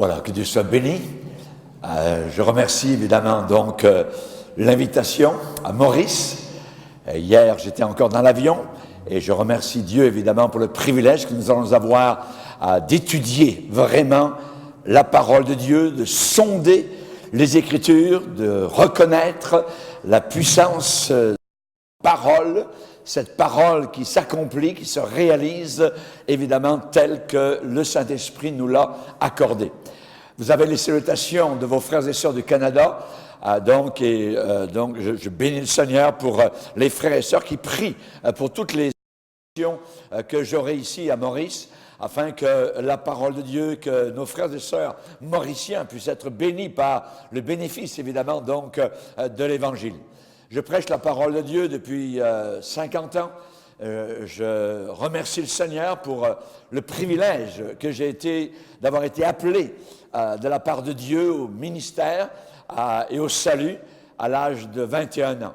Voilà, que Dieu soit béni. Je remercie évidemment donc l'invitation à Maurice. Hier, j'étais encore dans l'avion et je remercie Dieu évidemment pour le privilège que nous allons avoir d'étudier vraiment la parole de Dieu, de sonder les Écritures, de reconnaître la puissance de la parole, cette parole qui s'accomplit, qui se réalise évidemment telle que le Saint-Esprit nous l'a accordée. Vous avez les salutations de vos frères et sœurs du Canada, donc je bénis le Seigneur pour les frères et sœurs qui prient pour toutes les actions que j'aurai ici à Maurice, afin que la parole de Dieu, que nos frères et sœurs mauriciens puissent être bénis par le bénéfice évidemment donc de l'Évangile. Je prêche la parole de Dieu depuis 50 ans. Je remercie le Seigneur pour le privilège que j'ai été d'avoir été appelé de la part de Dieu au ministère et au salut à l'âge de 21 ans.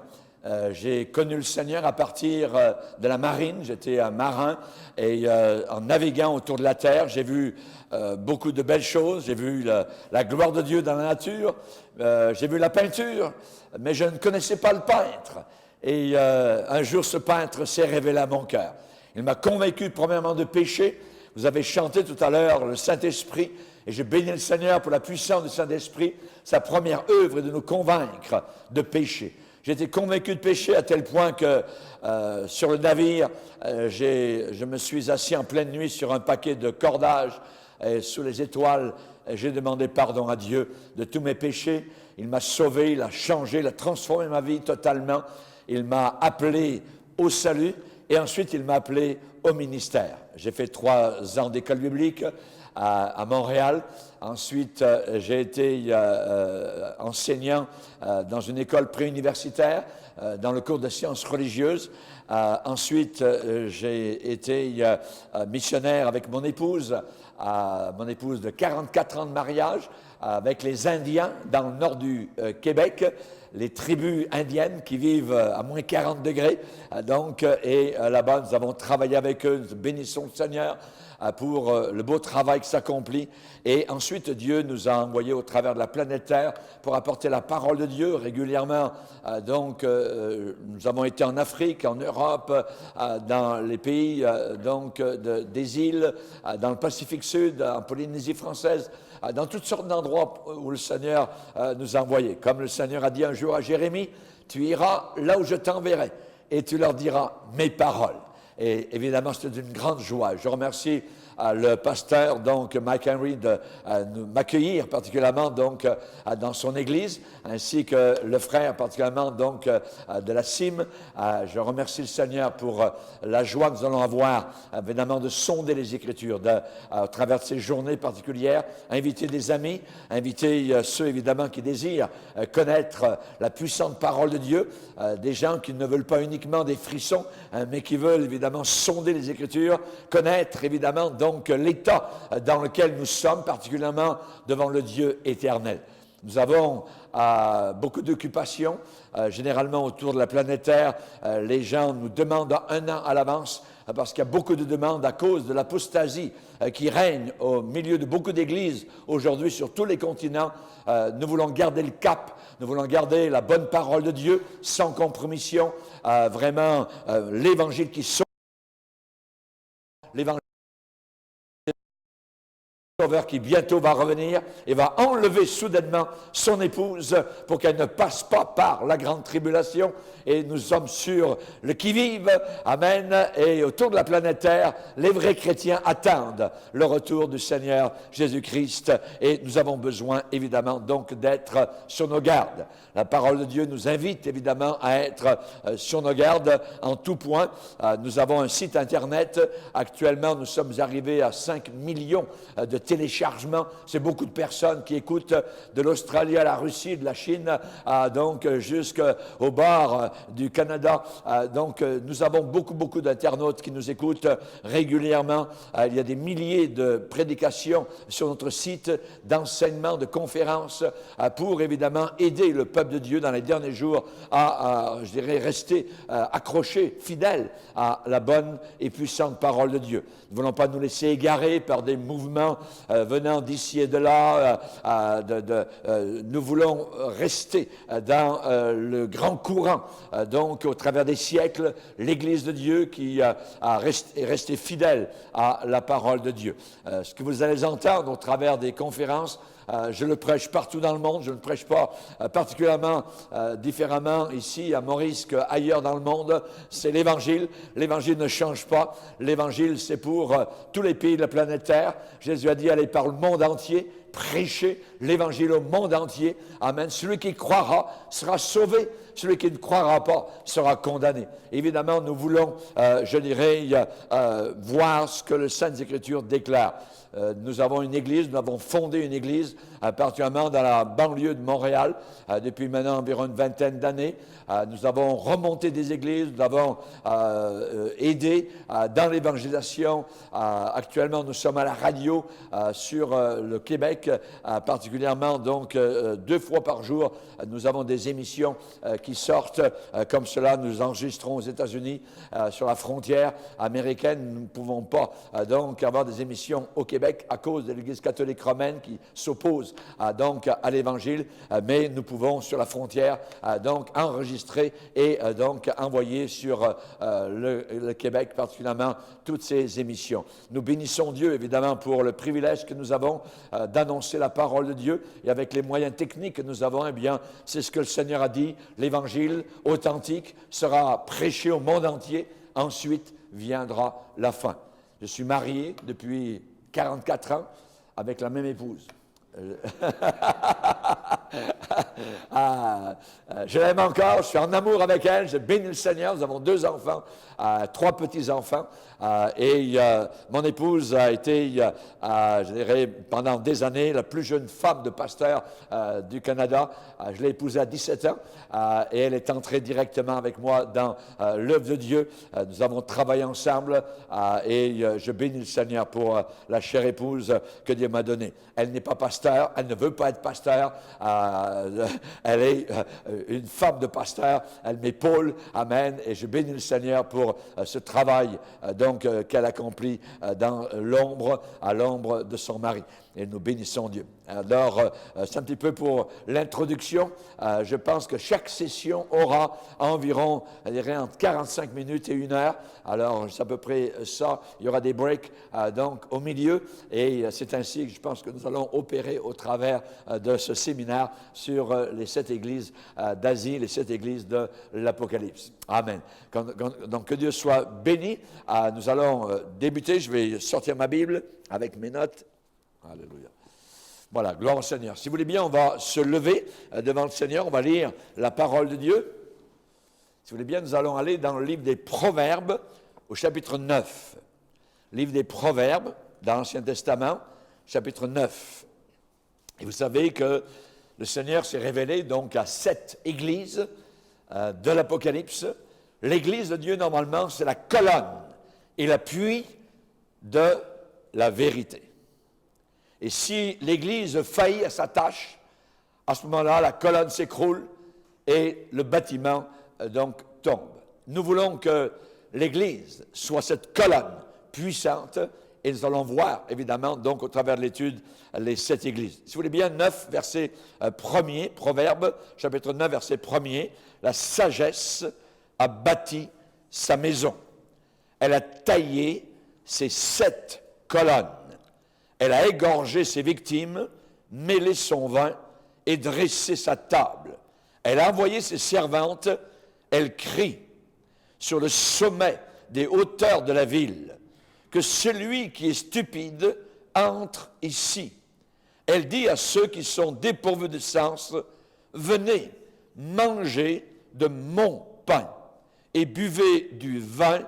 J'ai connu le Seigneur à partir de la marine. J'étais un marin et en naviguant autour de la terre, j'ai vu beaucoup de belles choses. J'ai vu la gloire de Dieu dans la nature. J'ai vu la peinture, mais je ne connaissais pas le peintre. Et un jour, ce peintre s'est révélé à mon cœur. Il m'a convaincu premièrement de péché. Vous avez chanté tout à l'heure le Saint-Esprit. Et je bénis le Seigneur pour la puissance du Saint-Esprit. Sa première œuvre est de nous convaincre de péché. J'ai été convaincu de péché à tel point que sur le navire, je me suis assis en pleine nuit sur un paquet de cordages sous les étoiles. J'ai demandé pardon à Dieu de tous mes péchés. Il m'a sauvé, il a changé, il a transformé ma vie totalement. Il m'a appelé au salut et ensuite il m'a appelé au ministère. J'ai fait 3 ans d'école biblique à Montréal. Ensuite, j'ai été enseignant dans une école préuniversitaire dans le cours de sciences religieuses. Ensuite, j'ai été missionnaire avec mon épouse de 44 ans de mariage avec les Indiens dans le nord du Québec, les tribus indiennes qui vivent à moins 40 degrés. Là-bas, nous avons travaillé avec eux, nous bénissons le Seigneur pour le beau travail qui s'accomplit. Et ensuite, Dieu nous a envoyés au travers de la planète Terre pour apporter la parole de Dieu régulièrement. Nous avons été en Afrique, en Europe, dans les pays des îles, dans le Pacifique Sud, en Polynésie française, dans toutes sortes d'endroits où le Seigneur nous a envoyés. Comme le Seigneur a dit un jour à Jérémie, « Tu iras là où je t'enverrai et tu leur diras mes paroles. » Et évidemment, c'était une grande joie. Je remercie le pasteur, Mike Henry, de m'accueillir particulièrement dans son église, ainsi que le frère particulièrement de la CIM. Je remercie le Seigneur pour la joie que nous allons avoir, évidemment, de sonder les Écritures, à travers de ces journées particulières, inviter des amis, inviter ceux, évidemment, qui désirent connaître la puissante parole de Dieu, des gens qui ne veulent pas uniquement des frissons, mais qui veulent, évidemment, sonder les Écritures, connaître, évidemment, l'état dans lequel nous sommes, particulièrement devant le Dieu éternel. Nous avons beaucoup d'occupations, généralement autour de la planète Terre. Les gens nous demandent 1 an à l'avance parce qu'il y a beaucoup de demandes à cause de l'apostasie qui règne au milieu de beaucoup d'églises aujourd'hui sur tous les continents. Nous voulons garder le cap, nous voulons garder la bonne parole de Dieu sans compromission, vraiment l'évangile qui sauve, l'évangile qui bientôt va revenir et va enlever soudainement son épouse pour qu'elle ne passe pas par la grande tribulation. Et nous sommes sur le qui-vive, amen, et autour de la planète Terre, les vrais chrétiens attendent le retour du Seigneur Jésus-Christ et nous avons besoin évidemment donc d'être sur nos gardes. La parole de Dieu nous invite évidemment à être sur nos gardes en tout point. Nous avons un site internet. Actuellement, nous sommes arrivés à 5 millions de téléchargements. C'est beaucoup de personnes qui écoutent de l'Australie à la Russie, de la Chine, jusqu'au bord du Canada. Nous avons beaucoup d'internautes qui nous écoutent régulièrement. Il y a des milliers de prédications sur notre site, d'enseignements, de conférences pour évidemment aider le peuple de Dieu dans les derniers jours à rester accroché, fidèle à la bonne et puissante parole de Dieu. Nous ne voulons pas nous laisser égarer par des mouvements venant d'ici et de là. Nous voulons rester dans le grand courant. Donc, au travers des siècles, l'Église de Dieu qui est restée fidèle à la parole de Dieu. Ce que vous allez entendre au travers des conférences, je le prêche partout dans le monde. Je ne prêche pas particulièrement différemment ici à Maurice qu'ailleurs dans le monde. C'est l'Évangile. L'Évangile ne change pas. L'Évangile, c'est pour tous les pays de la planète Terre. Jésus a dit, allez par le monde entier, prêcher l'Évangile au monde entier. Amen. Celui qui croira sera sauvé. Celui qui ne croira pas sera condamné. Évidemment, nous voulons, voir ce que les Saintes Écritures déclarent. Nous avons une église, nous avons fondé une église, particulièrement dans la banlieue de Montréal, depuis maintenant environ une vingtaine d'années. Nous avons remonté des églises, nous avons aidé dans l'évangélisation. Actuellement, nous sommes à la radio sur le Québec, particulièrement donc 2 fois par jour. Nous avons des émissions qui sortent comme cela. Nous enregistrons aux États-Unis sur la frontière américaine. Nous ne pouvons pas donc avoir des émissions au Québec à cause de l'Église catholique romaine qui s'oppose donc à l'Évangile, mais nous pouvons sur la frontière donc enregistrer et donc envoyer sur le Québec particulièrement toutes ces émissions. Nous bénissons Dieu évidemment pour le privilège que nous avons d'annoncer la parole de Dieu, et avec les moyens techniques que nous avons, eh bien c'est ce que le Seigneur a dit, l'Évangile authentique sera prêché au monde entier, ensuite viendra la fin. Je suis marié depuis 44 ans avec la même épouse. Je l'aime encore, je suis en amour avec elle, je bénis le Seigneur. Nous avons 2 enfants, 3 petits-enfants, et mon épouse a été, je dirais, pendant des années, la plus jeune femme de pasteur du Canada. Je l'ai épousée à 17 ans, et elle est entrée directement avec moi dans l'œuvre de Dieu. Nous avons travaillé ensemble, et je bénis le Seigneur pour la chère épouse que Dieu m'a donnée. Elle n'est pas pasteur, elle ne veut pas être pasteur, elle est une femme de pasteur, elle m'épaule, amen, et je bénis le Seigneur pour ce travail donc qu'elle accomplit dans l'ombre, à l'ombre de son mari. Et nous bénissons Dieu. Alors, c'est un petit peu pour l'introduction. Je pense que chaque session aura environ, je dirais, entre 45 minutes et 1 heure. Alors, c'est à peu près ça. Il y aura des breaks donc au milieu. Et c'est ainsi que je pense que nous allons opérer au travers de ce séminaire sur les 7 églises d'Asie, les 7 églises de l'Apocalypse. Amen. Donc, que Dieu soit béni. Nous allons débuter. Je vais sortir ma Bible avec mes notes. Alléluia. Voilà, gloire au Seigneur. Si vous voulez bien, on va se lever devant le Seigneur, on va lire la parole de Dieu. Si vous voulez bien, nous allons aller dans le livre des Proverbes, au chapitre 9. Livre des Proverbes, dans l'Ancien Testament, chapitre 9. Et vous savez que le Seigneur s'est révélé donc à 7 églises de l'Apocalypse. L'église de Dieu, normalement, c'est la colonne et l'appui de la vérité. Et si l'Église faillit à sa tâche, à ce moment-là, la colonne s'écroule et le bâtiment donc tombe. Nous voulons que l'Église soit cette colonne puissante, et nous allons voir, évidemment, donc au travers de l'étude, les 7 églises. Si vous voulez bien, 9, verset 1er, Proverbe, chapitre 9, verset 1er, la sagesse a bâti sa maison. Elle a taillé ses 7 colonnes. Elle a égorgé ses victimes, mêlé son vin et dressé sa table. Elle a envoyé ses servantes, elle crie sur le sommet des hauteurs de la ville, que celui qui est stupide entre ici. Elle dit à ceux qui sont dépourvus de sens, venez, mangez de mon pain et buvez du vin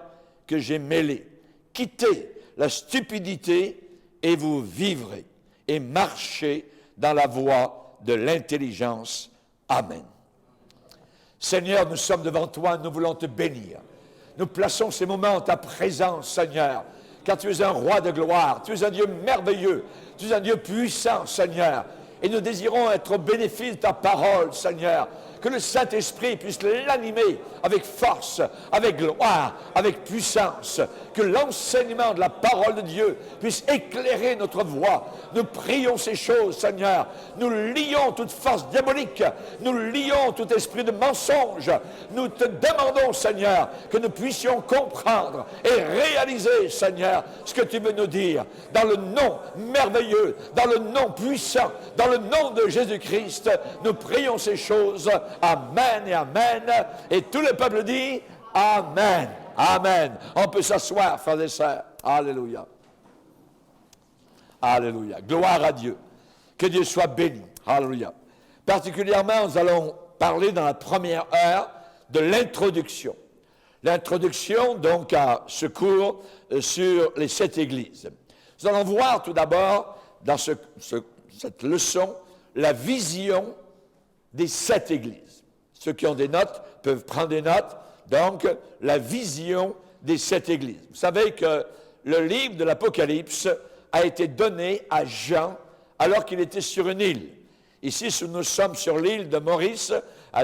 que j'ai mêlé. Quittez la stupidité et vous vivrez, et marchez dans la voie de l'intelligence. Amen. Seigneur, nous sommes devant toi, nous voulons te bénir. Nous plaçons ces moments en ta présence, Seigneur, car tu es un roi de gloire, tu es un Dieu merveilleux, tu es un Dieu puissant, Seigneur. Et nous désirons être au bénéfice de ta parole, Seigneur. Que le Saint-Esprit puisse l'animer avec force, avec gloire, avec puissance. Que l'enseignement de la parole de Dieu puisse éclairer notre voie. Nous prions ces choses, Seigneur. Nous lions toute force diabolique. Nous lions tout esprit de mensonge. Nous te demandons, Seigneur, que nous puissions comprendre et réaliser, Seigneur, ce que tu veux nous dire. Dans le nom merveilleux, dans le nom puissant, dans le nom de Jésus-Christ, nous prions ces choses. Amen et amen. Et tout le peuple dit Amen. Amen. On peut s'asseoir, frères et sœurs. Alléluia. Alléluia. Gloire à Dieu. Que Dieu soit béni. Alléluia. Particulièrement, nous allons parler dans la première heure de l'introduction. L'introduction, donc, à ce cours sur les 7 églises. Nous allons voir tout d'abord, dans cette leçon, la vision des 7 églises. Ceux qui ont des notes peuvent prendre des notes. Donc, la vision des 7 églises. Vous savez que le livre de l'Apocalypse a été donné à Jean alors qu'il était sur une île. Ici, nous sommes sur l'île de Maurice,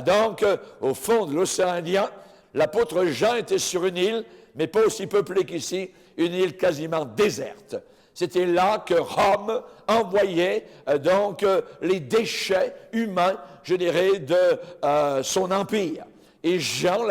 donc au fond de l'océan Indien. L'apôtre Jean était sur une île, mais pas aussi peuplée qu'ici, une île quasiment déserte. C'était là que Rome envoyait les déchets humains, je dirais, de son empire. Et Jean,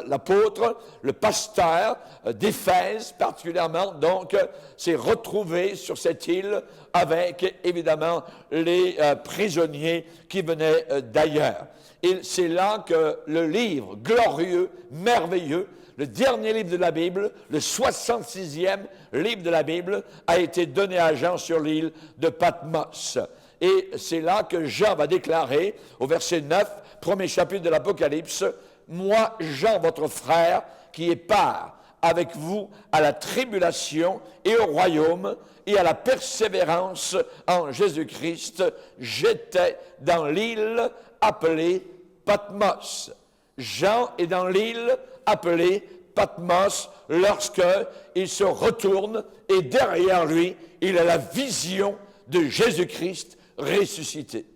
l'apôtre, le pasteur d'Éphèse particulièrement, donc, s'est retrouvé sur cette île avec, évidemment, les prisonniers qui venaient d'ailleurs. Et c'est là que le livre glorieux, merveilleux, le dernier livre de la Bible, le 66e livre de la Bible, a été donné à Jean sur l'île de Patmos. Et c'est là que Jean va déclarer, au verset 9, premier chapitre de l'Apocalypse, « Moi, Jean, votre frère, qui ai part avec vous à la tribulation et au royaume et à la persévérance en Jésus-Christ, j'étais dans l'île appelée Patmos. » Jean est dans l'île appelée Patmos lorsqu'il se retourne et derrière lui, il a la vision de Jésus-Christ ressuscité.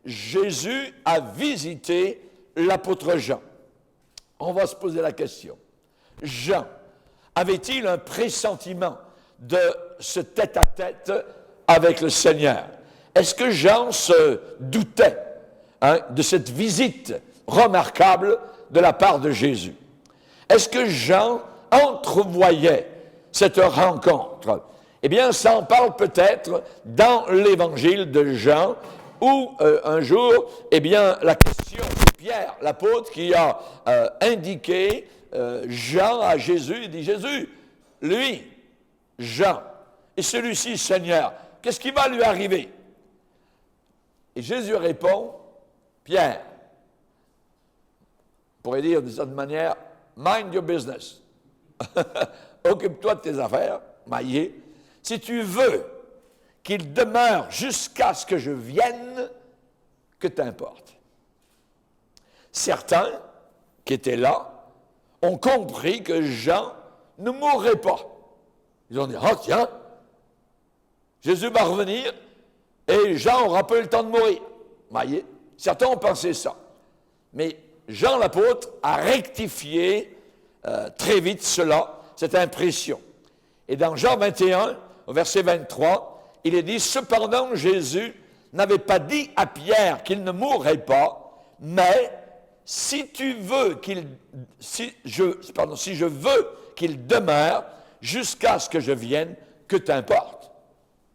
Jésus a visité l'apôtre Jean. On va se poser la question. Jean, avait-il un pressentiment de ce tête-à-tête avec le Seigneur? Est-ce que Jean se doutait de cette visite remarquable de la part de Jésus? Est-ce que Jean entrevoyait cette rencontre? Eh bien, ça en parle peut-être dans l'évangile de Jean, où un jour, eh bien, la question, c'est Pierre, l'apôtre, qui a indiqué Jean à Jésus. Il dit, Jésus, lui, Jean, et celui-ci, Seigneur, qu'est-ce qui va lui arriver? Et Jésus répond, Pierre, on pourrait dire de cette manière, mind your business. Occupe-toi de tes affaires, maillé. Si tu veux qu'il demeure jusqu'à ce que je vienne, que t'importe. Certains qui étaient là ont compris que Jean ne mourrait pas. Ils ont dit, ah tiens, Jésus va revenir et Jean n'aura pas eu le temps de mourir. Voyez, certains ont pensé ça. Mais Jean l'apôtre a rectifié très vite cela, cette impression. Et dans Jean 21, au verset 23, il est dit, cependant Jésus n'avait pas dit à Pierre qu'il ne mourrait pas, mais si je veux qu'il demeure jusqu'à ce que je vienne, que t'importe.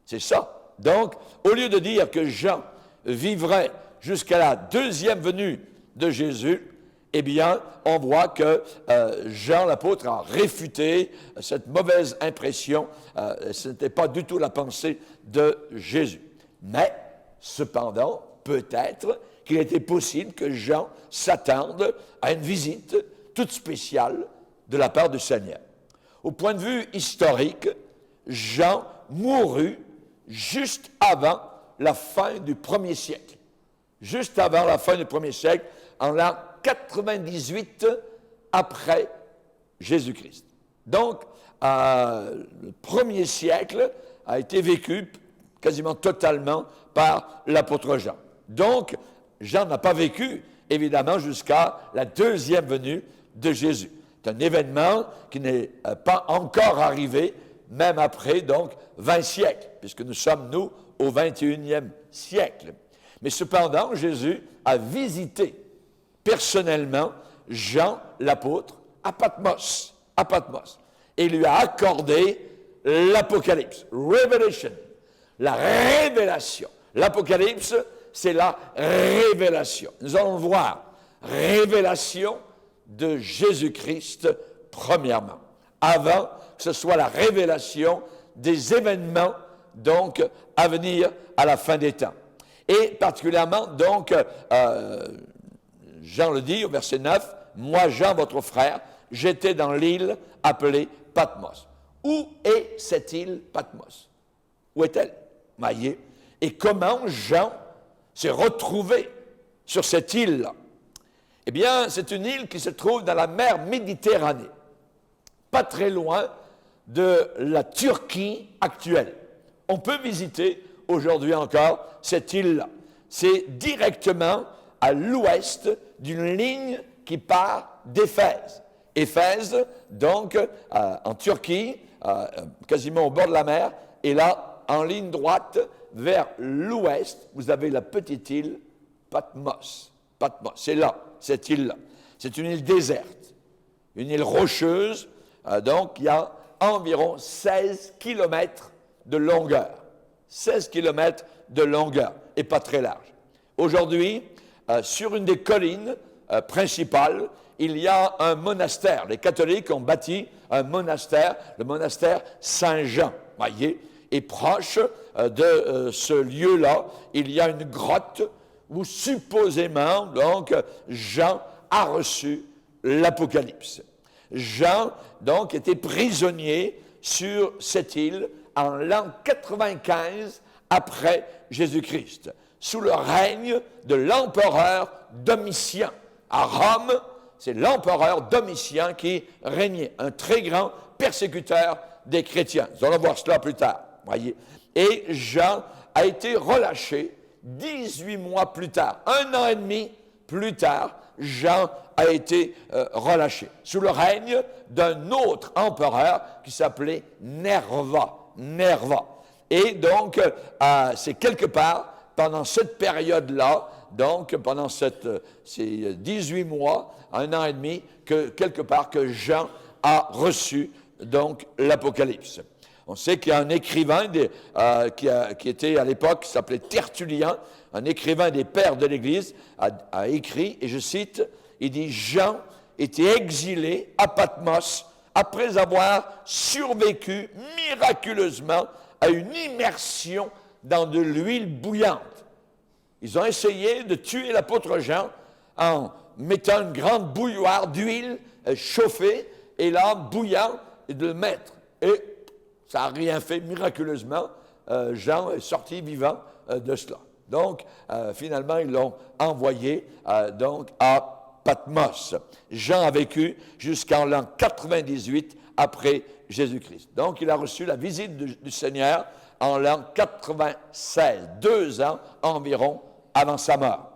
C'est ça. Donc, au lieu de dire que Jean vivrait jusqu'à la deuxième venue de Jésus, eh bien, on voit que Jean l'apôtre a réfuté cette mauvaise impression. Ce n'était pas du tout la pensée de Jésus. Mais, cependant, peut-être qu'il était possible que Jean s'attende à une visite toute spéciale de la part du Seigneur. Au point de vue historique, Jean mourut juste avant la fin du 1er siècle. Juste avant la fin du 1er siècle, en l'an 98 après Jésus-Christ. Donc, le 1er siècle a été vécu quasiment totalement par l'apôtre Jean. Donc, Jean n'a pas vécu, évidemment, jusqu'à la deuxième venue de Jésus. C'est un événement qui n'est pas encore arrivé, même après, donc, 20 siècles, puisque nous sommes, nous, au 21e siècle. Mais cependant, Jésus a visité personnellement Jean l'apôtre à Patmos, et lui a accordé l'Apocalypse, Revelation, la révélation. L'Apocalypse, c'est la révélation. Nous allons voir, révélation de Jésus-Christ, premièrement, avant que ce soit la révélation des événements, donc, à venir à la fin des temps. Et particulièrement, donc, Jean le dit au verset 9, « Moi, Jean, votre frère, j'étais dans l'île appelée Patmos. » Où est cette île Patmos? Où est-elle? Voyez. Et comment Jean s'est retrouvé sur cette île-là? Eh bien, c'est une île qui se trouve dans la mer Méditerranée, pas très loin de la Turquie actuelle. On peut visiter aujourd'hui encore cette île-là. C'est directement à l'ouest d'une ligne qui part d'Éphèse. Éphèse, donc, en Turquie, quasiment au bord de la mer, et là, en ligne droite, vers l'ouest, vous avez la petite île Patmos. Patmos, c'est là, cette île-là. C'est une île déserte, une île rocheuse, donc il y a environ 16 kilomètres de longueur. 16 kilomètres de longueur, et pas très large. Aujourd'hui, sur une des collines principales, il y a un monastère. Les catholiques ont bâti un monastère, le monastère Saint-Jean, voyez. Et proche de ce lieu-là, il y a une grotte où supposément, donc, Jean a reçu l'Apocalypse. Jean, donc, était prisonnier sur cette île en l'an 95 après Jésus-Christ, sous le règne de l'empereur Domitien. À Rome, c'est l'empereur Domitien qui régnait, un très grand persécuteur des chrétiens. Nous allons voir cela plus tard, voyez. Et Jean a été relâché 18 mois plus tard, 1 an et demi plus tard, Jean a été relâché, sous le règne d'un autre empereur qui s'appelait Nerva. Et donc, c'est quelque part, pendant cette période-là, donc pendant ces 18 mois, 1 an et demi, que quelque part que Jean a reçu donc l'Apocalypse. On sait qu'il y a un écrivain qui était à l'époque, qui s'appelait Tertullien, un écrivain des pères de l'Église, a écrit, et je cite, il dit « Jean était exilé à Patmos après avoir survécu miraculeusement à une immersion dans de l'huile bouillante. » Ils ont essayé de tuer l'apôtre Jean en mettant une grande bouilloire d'huile chauffée, et là, bouillant, et de le mettre. Et ça n'a rien fait, miraculeusement. Jean est sorti vivant de cela. Donc, finalement, ils l'ont envoyé donc à Patmos. Jean a vécu jusqu'en l'an 98 après Jésus-Christ. Donc, il a reçu la visite du Seigneur en l'an 96, 2 ans environ avant sa mort.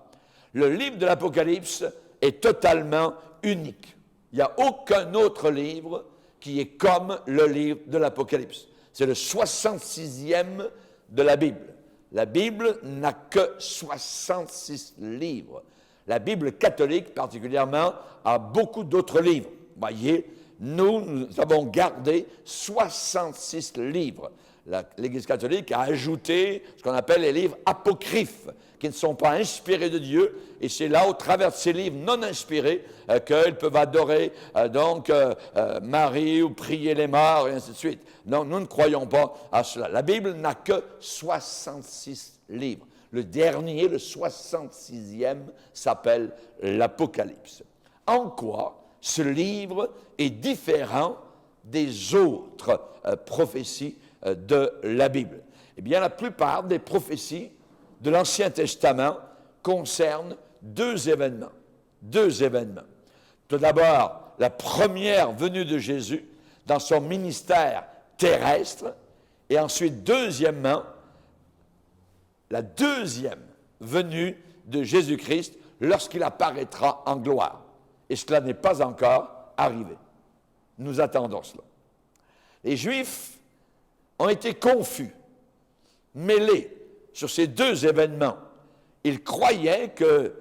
Le livre de l'Apocalypse est totalement unique. Il n'y a aucun autre livre qui est comme le livre de l'Apocalypse. C'est le 66e de la Bible. La Bible n'a que 66 livres. La Bible catholique, particulièrement, a beaucoup d'autres livres. Voyez, nous avons gardé 66 livres. L'Église catholique a ajouté ce qu'on appelle les livres apocryphes, qui ne sont pas inspirés de Dieu, et c'est là, au travers de ces livres non inspirés, qu'ils peuvent adorer Marie ou prier les morts, et ainsi de suite. Non, nous ne croyons pas à cela. La Bible n'a que 66 livres. Le dernier, le 66e, s'appelle l'Apocalypse. En quoi ce livre est différent des autres prophéties de la Bible? Eh bien, la plupart des prophéties de l'Ancien Testament concernent 2 événements. 2 événements. Tout d'abord, la première venue de Jésus dans son ministère terrestre, et ensuite, deuxièmement, la deuxième venue de Jésus-Christ lorsqu'il apparaîtra en gloire. Et cela n'est pas encore arrivé. Nous attendons cela. Les Juifs ont été confus, mêlés sur ces deux événements. Ils croyaient que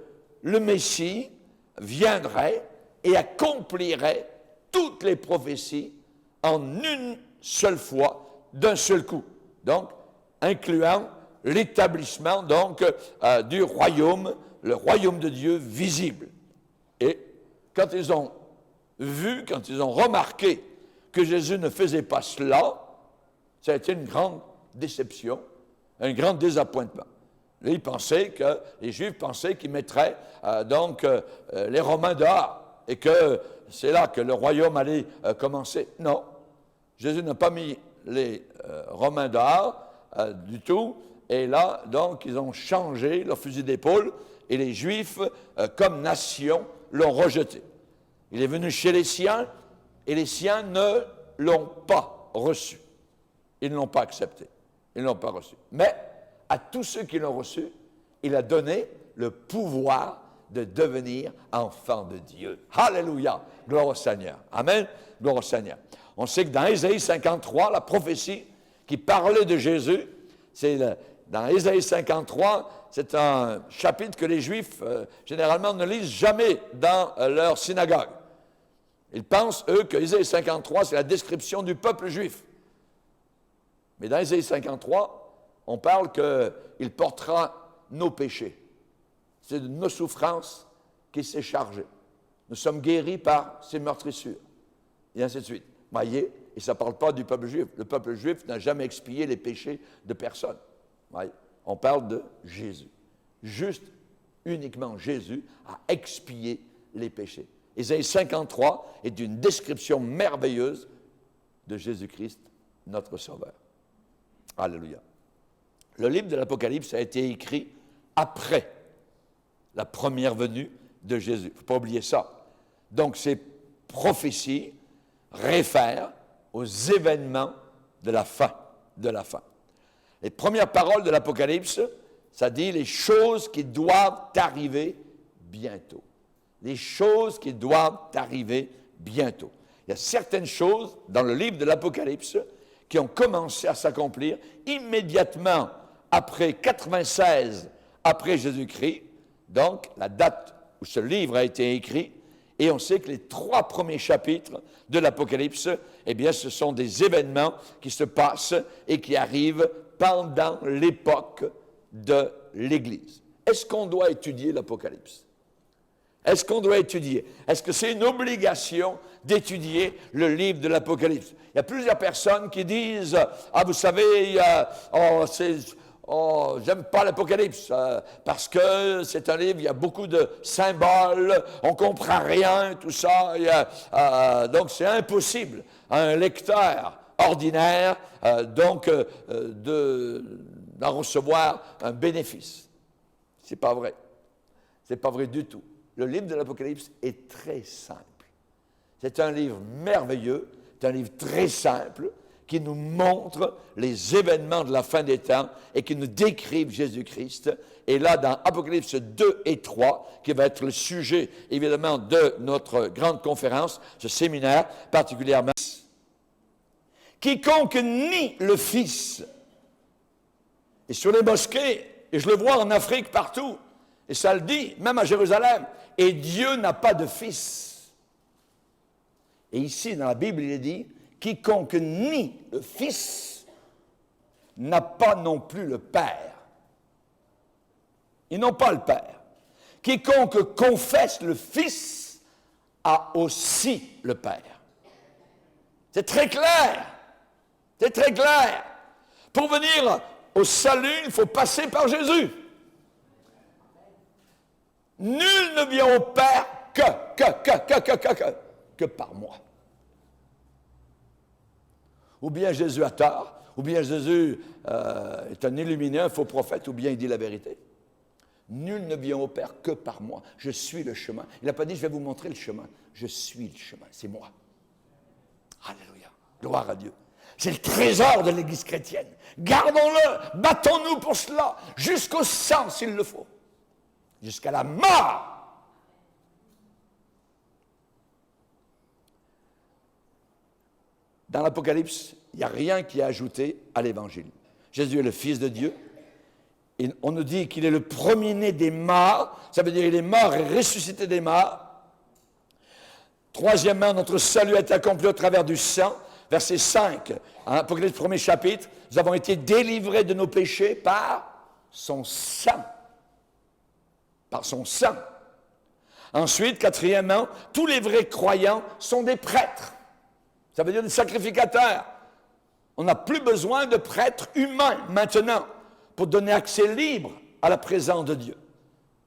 le Messie viendrait et accomplirait toutes les prophéties en une seule fois, d'un seul coup. Donc, incluant l'établissement du royaume, le royaume de Dieu visible. Et quand ils ont vu, quand ils ont remarqué que Jésus ne faisait pas cela, ça a été une grande déception, un grand désappointement. Les Juifs pensaient qu'ils mettraient les Romains dehors et que c'est là que le royaume allait commencer. Non, Jésus n'a pas mis les Romains dehors du tout. Et là, donc, ils ont changé leur fusil d'épaule et les Juifs, comme nation, l'ont rejeté. Il est venu chez les siens et les siens ne l'ont pas reçu. Ils ne l'ont pas accepté. Ils ne l'ont pas reçu. Mais à tous ceux qui l'ont reçu, il a donné le pouvoir de devenir enfants de Dieu. Alléluia! Gloire au Seigneur. Amen? Gloire au Seigneur. On sait que dans Ésaïe 53, la prophétie qui parlait de Jésus, dans Ésaïe 53, c'est un chapitre que les Juifs, généralement, ne lisent jamais dans leur synagogue. Ils pensent, eux, que Ésaïe 53, c'est la description du peuple juif. Mais dans Ésaïe 53, on parle qu'il portera nos péchés. C'est de nos souffrances qu'il s'est chargé. Nous sommes guéris par ses meurtrissures. Et ainsi de suite. Voyez, et ça ne parle pas du peuple juif. Le peuple juif n'a jamais expié les péchés de personne. Voyez, on parle de Jésus. Juste, uniquement Jésus a expié les péchés. Ésaïe 53 est une description merveilleuse de Jésus-Christ, notre Sauveur. Alléluia. Le livre de l'Apocalypse a été écrit après la première venue de Jésus. Il ne faut pas oublier ça. Donc, ces prophéties réfèrent aux événements de la fin. Les premières paroles de l'Apocalypse, ça dit les choses qui doivent arriver bientôt. Les choses qui doivent arriver bientôt. Il y a certaines choses dans le livre de l'Apocalypse qui ont commencé à s'accomplir immédiatement après 96 après Jésus-Christ, donc la date où ce livre a été écrit, et on sait que les 3 premiers chapitres de l'Apocalypse, eh bien, ce sont des événements qui se passent et qui arrivent pendant l'époque de l'Église. Est-ce qu'on doit étudier l'Apocalypse? Est-ce qu'on doit étudier? Est-ce que c'est une obligation d'étudier le livre de l'Apocalypse? Il y a plusieurs personnes qui disent « Ah, vous savez, j'aime pas l'Apocalypse parce que c'est un livre, il y a beaucoup de symboles, on comprend rien, tout ça. Donc c'est impossible à un lecteur ordinaire d'en recevoir un bénéfice. » C'est pas vrai. C'est pas vrai du tout. Le livre de l'Apocalypse est très simple. C'est un livre merveilleux, c'est un livre très simple, qui nous montre les événements de la fin des temps et qui nous décrivent Jésus-Christ. Et là, dans Apocalypse 2 et 3, qui va être le sujet, évidemment, de notre grande conférence, ce séminaire particulièrement, quiconque nie le Fils, et sur les mosquées, et je le vois en Afrique partout, et ça le dit, même à Jérusalem, et Dieu n'a pas de Fils. Et ici, dans la Bible, il est dit, quiconque nie le Fils n'a pas non plus le Père. Ils n'ont pas le Père. Quiconque confesse le Fils a aussi le Père. C'est très clair. C'est très clair. Pour venir au salut, il faut passer par Jésus. Nul ne vient au Père que par moi. Ou bien Jésus a tort, ou bien Jésus est un illuminé, un faux prophète, ou bien il dit la vérité. Nul ne vient au Père que par moi. Je suis le chemin. Il n'a pas dit, je vais vous montrer le chemin. Je suis le chemin, c'est moi. Alléluia. Gloire à Dieu. C'est le trésor de l'Église chrétienne. Gardons-le, battons-nous pour cela, jusqu'au sang s'il le faut, jusqu'à la mort. Dans l'Apocalypse, il n'y a rien qui est ajouté à l'Évangile. Jésus est le Fils de Dieu. Et on nous dit qu'il est le premier-né des morts. Ça veut dire qu'il est mort et ressuscité des morts. Troisièmement, notre salut est accompli au travers du sang. Verset 5, Apocalypse 1er chapitre. Nous avons été délivrés de nos péchés par son sang. Par son sang. Ensuite, quatrièmement, tous les vrais croyants sont des prêtres. Ça veut dire des sacrificateurs. On n'a plus besoin de prêtres humains maintenant pour donner accès libre à la présence de Dieu.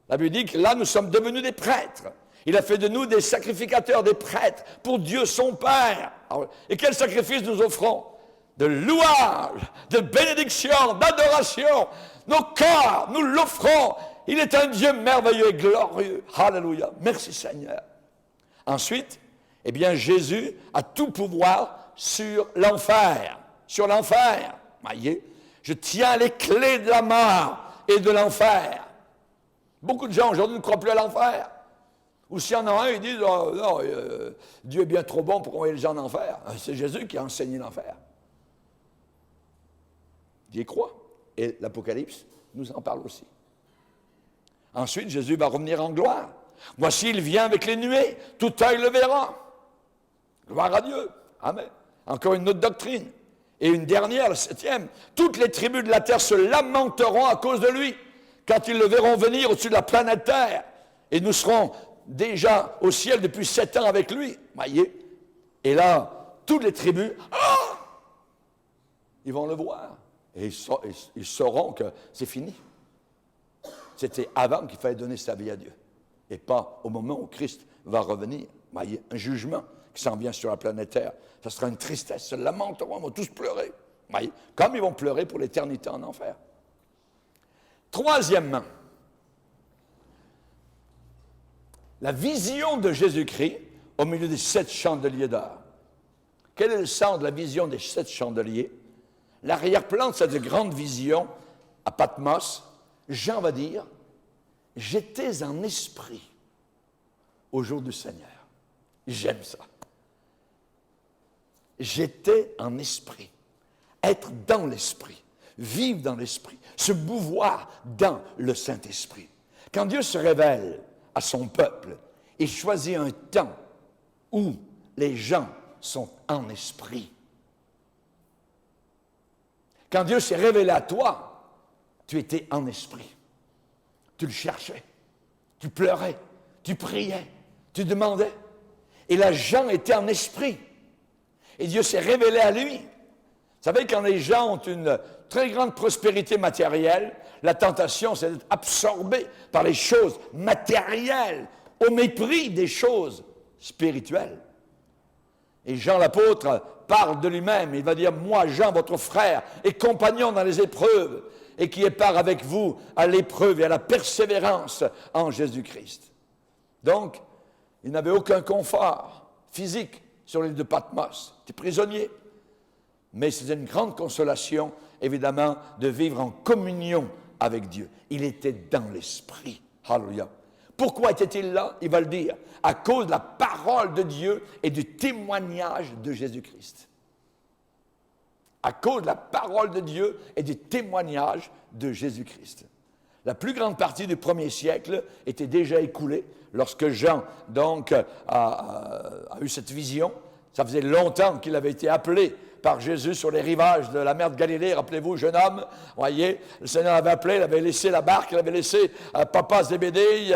La Bible dit que là, nous sommes devenus des prêtres. Il a fait de nous des sacrificateurs, des prêtres pour Dieu son Père. Alors, et quel sacrifice nous offrons? De louange, de bénédiction, d'adoration. Nos corps, nous l'offrons. Il est un Dieu merveilleux et glorieux. Alléluia. Merci Seigneur. Ensuite, eh bien, Jésus a tout pouvoir sur l'enfer. Sur l'enfer. Voyez, je tiens les clés de la mort et de l'enfer. Beaucoup de gens aujourd'hui ne croient plus à l'enfer. Ou s'il y en a un, ils disent oh, non, Dieu est bien trop bon pour envoyer les gens en enfer. C'est Jésus qui a enseigné l'enfer. J'y crois. Et l'Apocalypse nous en parle aussi. Ensuite, Jésus va revenir en gloire. Voici, il vient avec les nuées. Tout œil le verra. Gloire à Dieu. Amen. Encore une autre doctrine. Et une dernière, la 7e. Toutes les tribus de la terre se lamenteront à cause de lui, quand ils le verront venir au-dessus de la planète Terre. Et nous serons déjà au ciel depuis 7 ans avec lui. Voyez. Et là, toutes les tribus, ils vont le voir. Et ils sauront que c'est fini. C'était avant qu'il fallait donner sa vie à Dieu. Et pas au moment où Christ va revenir. Voyez, un jugement qui s'en vient sur la planète Terre. Ça sera une tristesse, se lamenteront, ils vont tous pleurer. Voyez, comme ils vont pleurer pour l'éternité en enfer. Troisièmement, la vision de Jésus-Christ au milieu des 7 chandeliers d'or. Quel est le sens de la vision des 7 chandeliers? L'arrière-plan de cette grande vision à Patmos, Jean va dire, j'étais en esprit au jour du Seigneur. J'aime ça. J'étais en esprit. Être dans l'esprit. Vivre dans l'esprit. Se mouvoir dans le Saint-Esprit. Quand Dieu se révèle à son peuple, il choisit un temps où les gens sont en esprit. Quand Dieu s'est révélé à toi, tu étais en esprit. Tu le cherchais. Tu pleurais. Tu priais. Tu demandais. Et là, Jean était en esprit. Et Dieu s'est révélé à lui. Vous savez, quand les gens ont une très grande prospérité matérielle, la tentation, c'est d'être absorbé par les choses matérielles, au mépris des choses spirituelles. Et Jean l'apôtre parle de lui-même. Il va dire, moi, Jean, votre frère et compagnon dans les épreuves, et qui est part avec vous à l'épreuve et à la persévérance en Jésus-Christ. Donc, il n'avait aucun confort physique sur l'île de Patmos. Il était prisonnier. Mais c'était une grande consolation, évidemment, de vivre en communion avec Dieu. Il était dans l'esprit. Alléluia. Pourquoi était-il là? Il va le dire. À cause de la parole de Dieu et du témoignage de Jésus-Christ. À cause de la parole de Dieu et du témoignage de Jésus-Christ. La plus grande partie du 1er siècle était déjà écoulée lorsque Jean, donc, a eu cette vision. Ça faisait longtemps qu'il avait été appelé par Jésus sur les rivages de la mer de Galilée. Rappelez-vous, jeune homme, voyez, le Seigneur l'avait appelé, il avait laissé la barque, il avait laissé papa Zébédée,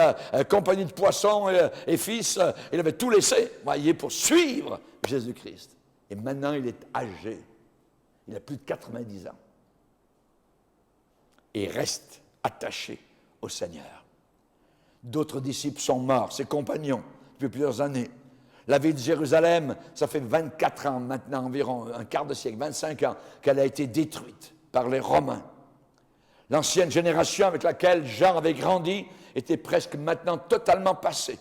compagnie de poissons et fils, il avait tout laissé, voyez, pour suivre Jésus-Christ. Et maintenant, il est âgé. Il a plus de 90 ans. Et reste attaché au Seigneur. D'autres disciples sont morts, ses compagnons, depuis plusieurs années. La ville de Jérusalem, ça fait 24 ans maintenant, environ un quart de siècle, 25 ans, qu'elle a été détruite par les Romains. L'ancienne génération avec laquelle Jean avait grandi était presque maintenant totalement passée.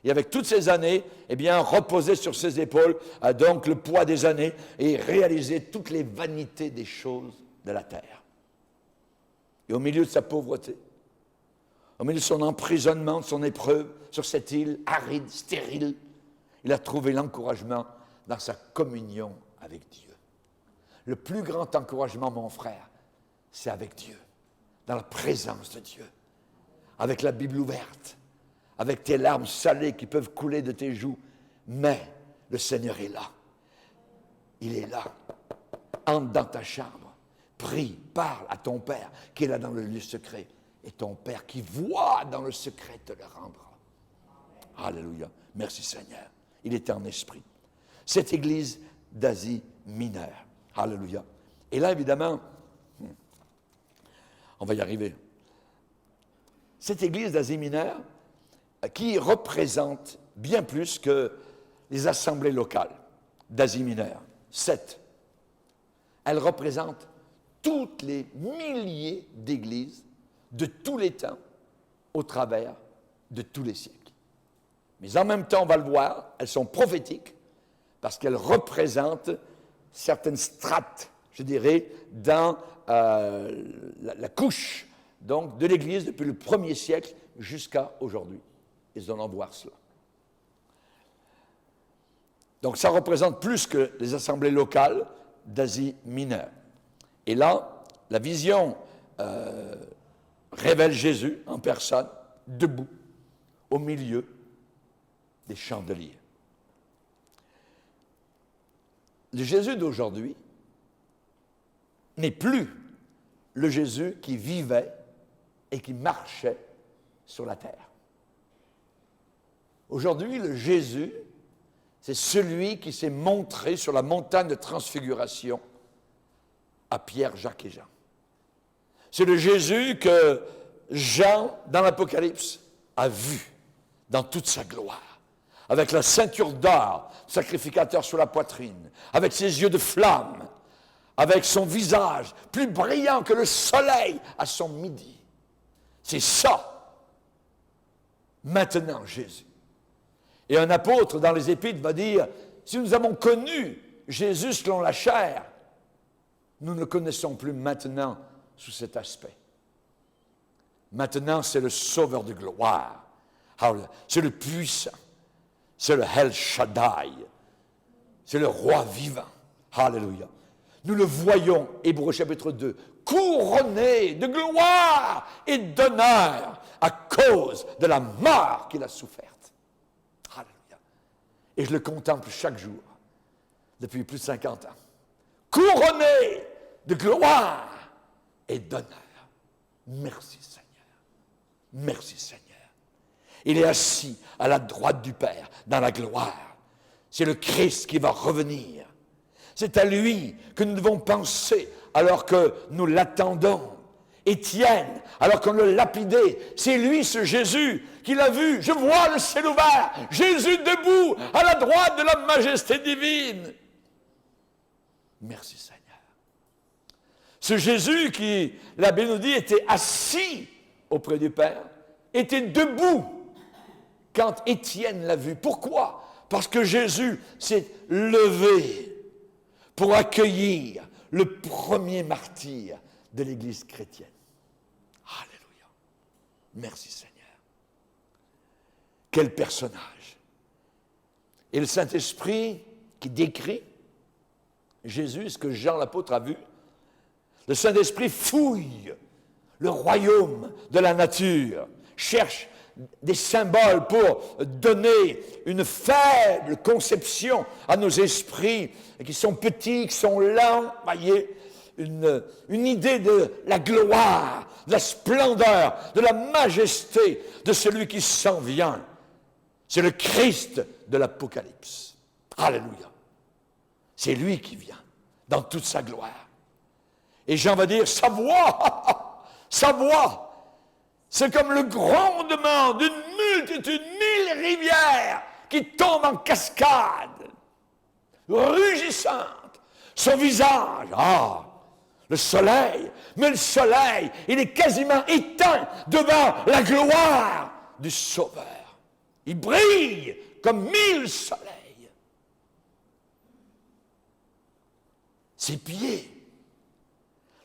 Il et avec toutes ces années, eh bien, reposer sur ses épaules donc le poids des années et réaliser toutes les vanités des choses de la terre. Et au milieu de sa pauvreté, au milieu de son emprisonnement, de son épreuve, sur cette île aride, stérile, il a trouvé l'encouragement dans sa communion avec Dieu. Le plus grand encouragement, mon frère, c'est avec Dieu, dans la présence de Dieu, avec la Bible ouverte, avec tes larmes salées qui peuvent couler de tes joues. Mais le Seigneur est là. Il est là. Entre dans ta chambre, prie, parle à ton Père qui est là dans le lieu secret. Et ton Père qui voit dans le secret te le rendra. Alléluia. Merci Seigneur. Il était en esprit. Cette église d'Asie mineure. Alléluia. Et là, évidemment, on va y arriver. Cette église d'Asie mineure, qui représente bien plus que les assemblées locales d'Asie mineure, 7. Elle représente toutes les milliers d'églises de tous les temps, au travers de tous les siècles. Mais en même temps, on va le voir, elles sont prophétiques, parce qu'elles représentent certaines strates, je dirais, dans la couche donc, de l'Église depuis le 1er siècle jusqu'à aujourd'hui. Et nous allons voir cela. Donc ça représente plus que les assemblées locales d'Asie mineure. Et là, la vision révèle Jésus en personne, debout, au milieu des chandeliers. Le Jésus d'aujourd'hui n'est plus le Jésus qui vivait et qui marchait sur la terre. Aujourd'hui, le Jésus, c'est celui qui s'est montré sur la montagne de transfiguration à Pierre, Jacques et Jean. C'est le Jésus que Jean, dans l'Apocalypse, a vu dans toute sa gloire, avec la ceinture d'or, sacrificateur sur la poitrine, avec ses yeux de flamme, avec son visage plus brillant que le soleil à son midi. C'est ça, maintenant, Jésus. Et un apôtre dans les Épîtres va dire, si nous avons connu Jésus selon la chair, nous ne le connaissons plus maintenant sous cet aspect. Maintenant, c'est le Sauveur de gloire. C'est le puissant. C'est le El Shaddai. C'est le roi vivant. Alléluia. Nous le voyons, Hébreux chapitre 2, couronné de gloire et d'honneur à cause de la mort qu'il a soufferte. Alléluia. Et je le contemple chaque jour, depuis plus de 50 ans. Couronné de gloire et d'honneur. Merci Seigneur. Merci Seigneur. Il est assis à la droite du Père, dans la gloire. C'est le Christ qui va revenir. C'est à lui que nous devons penser alors que nous l'attendons. Étienne, alors qu'on le lapidait, c'est lui, ce Jésus, qui l'a vu. Je vois le ciel ouvert, Jésus debout, à la droite de la majesté divine. Merci Seigneur. Ce Jésus qui, la Bible nous dit, était assis auprès du Père, était debout quand Étienne l'a vu. Pourquoi? Parce que Jésus s'est levé pour accueillir le premier martyr de l'Église chrétienne. Alléluia. Merci Seigneur. Quel personnage. Et le Saint-Esprit qui décrit Jésus, ce que Jean l'apôtre a vu, le Saint-Esprit fouille le royaume de la nature, cherche des symboles pour donner une faible conception à nos esprits qui sont petits, qui sont lents, voyez, une idée de la gloire, de la splendeur, de la majesté de celui qui s'en vient. C'est le Christ de l'Apocalypse. Alléluia. C'est lui qui vient dans toute sa gloire. Et Jean va dire, sa voix, c'est comme le grondement d'une multitude, 1000 rivières qui tombent en cascade, rugissante. Son visage, le soleil, mais le soleil, il est quasiment éteint devant la gloire du Sauveur. Il brille comme 1000 soleils. Ses pieds,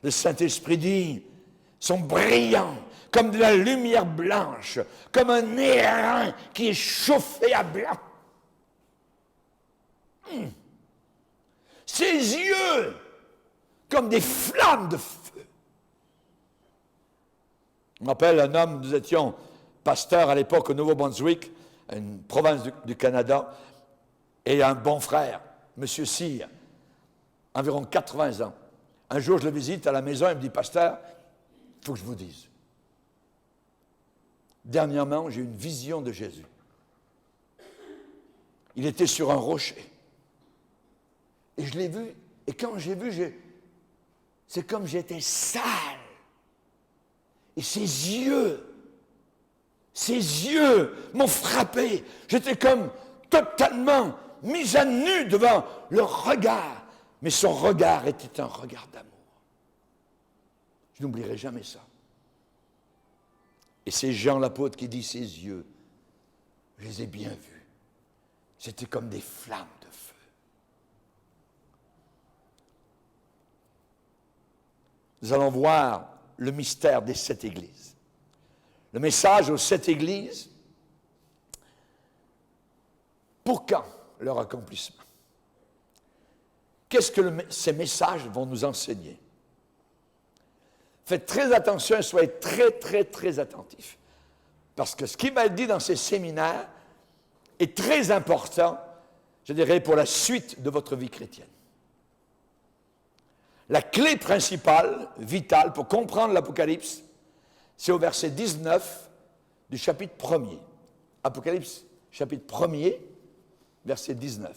le Saint-Esprit dit, sont brillants comme de la lumière blanche, comme un airain qui est chauffé à blanc. Ses yeux, comme des flammes de feu. Je m'appelle un homme, nous étions pasteurs à l'époque au Nouveau-Brunswick, une province du Canada, et un bon frère, M. Cyr, environ 80 ans. Un jour, je le visite à la maison, il me dit, pasteur, il faut que je vous dise. Dernièrement, j'ai eu une vision de Jésus. Il était sur un rocher. Et je l'ai vu, et quand j'ai vu, c'est comme j'étais sale. Et ses yeux m'ont frappé. J'étais comme totalement mis à nu devant le regard. Mais son regard était un regard d'amour. Je n'oublierai jamais ça. Et c'est Jean l'apôtre qui dit ses yeux, je les ai bien vus. C'était comme des flammes de feu. Nous allons voir le mystère des 7 églises. Le message aux 7 églises, pour quand leur accomplissement? Qu'est-ce que ces messages vont nous enseigner? Faites très attention et soyez très, très, très attentifs. Parce que ce qui va être dit dans ces séminaires est très important, je dirais, pour la suite de votre vie chrétienne. La clé principale, vitale, pour comprendre l'Apocalypse, c'est au verset 19 du chapitre 1er. Apocalypse, chapitre 1er, verset 19.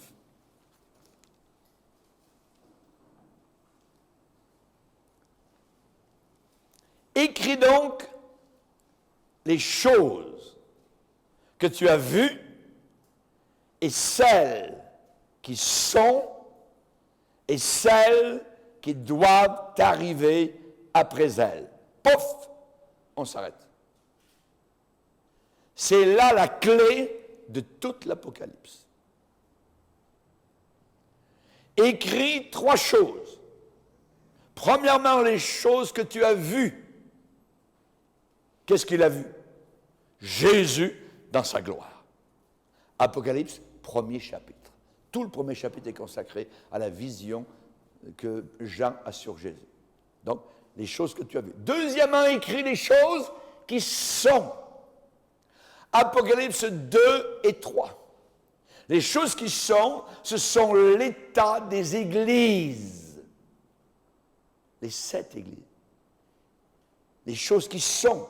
Écris donc les choses que tu as vues et celles qui sont et celles qui doivent arriver après elles. Pouf, on s'arrête. C'est là la clé de toute l'Apocalypse. Écris 3 choses. Premièrement, les choses que tu as vues. Qu'est-ce qu'il a vu? Jésus dans sa gloire. Apocalypse, 1er chapitre. Tout le 1er chapitre est consacré à la vision que Jean a sur Jésus. Donc, les choses que tu as vues. Deuxièmement, écrit les choses qui sont. Apocalypse 2 et 3. Les choses qui sont, ce sont l'état des églises. Les 7 églises. Les choses qui sont.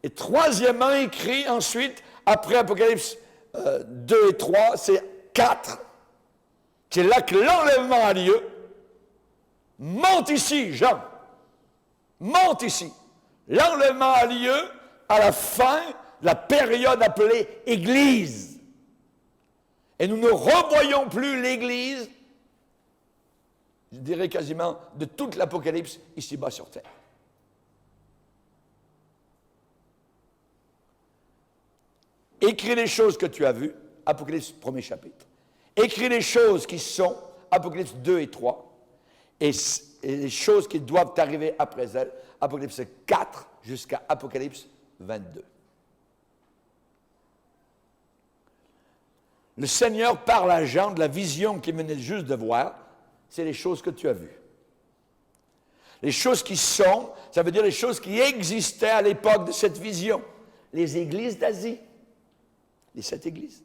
Et troisièmement, écrit ensuite, après Apocalypse 2 et 3, c'est 4. C'est là que l'enlèvement a lieu. Monte ici, Jean. Monte ici. L'enlèvement a lieu à la fin de la période appelée Église. Et nous ne revoyons plus l'Église, je dirais quasiment, de toute l'Apocalypse ici-bas sur terre. Écris les choses que tu as vues, Apocalypse 1er chapitre. Écris les choses qui sont, Apocalypse 2 et 3, et les choses qui doivent arriver après elles, Apocalypse 4 jusqu'à Apocalypse 22. Le Seigneur parle à Jean de la vision qu'il venait juste de voir, c'est les choses que tu as vues. Les choses qui sont, ça veut dire les choses qui existaient à l'époque de cette vision. Les églises d'Asie. Les 7 églises.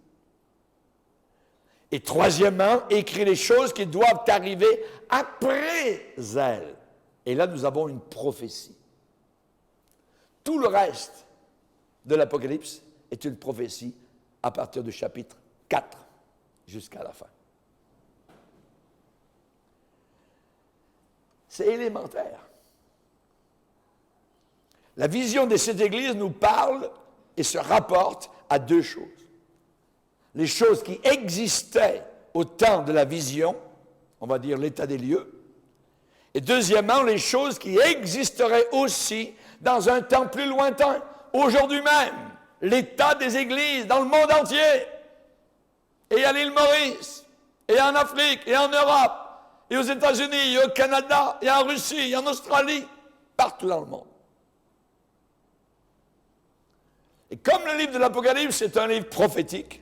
Et troisièmement, écrit les choses qui doivent arriver après elles. Et là, nous avons une prophétie. Tout le reste de l'Apocalypse est une prophétie à partir du chapitre 4 jusqu'à la fin. C'est élémentaire. La vision de cette église nous parle et se rapporte à 2 choses. Les choses qui existaient au temps de la vision, on va dire l'état des lieux, et deuxièmement, les choses qui existeraient aussi dans un temps plus lointain, aujourd'hui même, l'état des églises dans le monde entier, et à l'île Maurice, et en Afrique, et en Europe, et aux États-Unis, et au Canada, et en Russie, et en Australie, partout dans le monde. Et comme le livre de l'Apocalypse est un livre prophétique,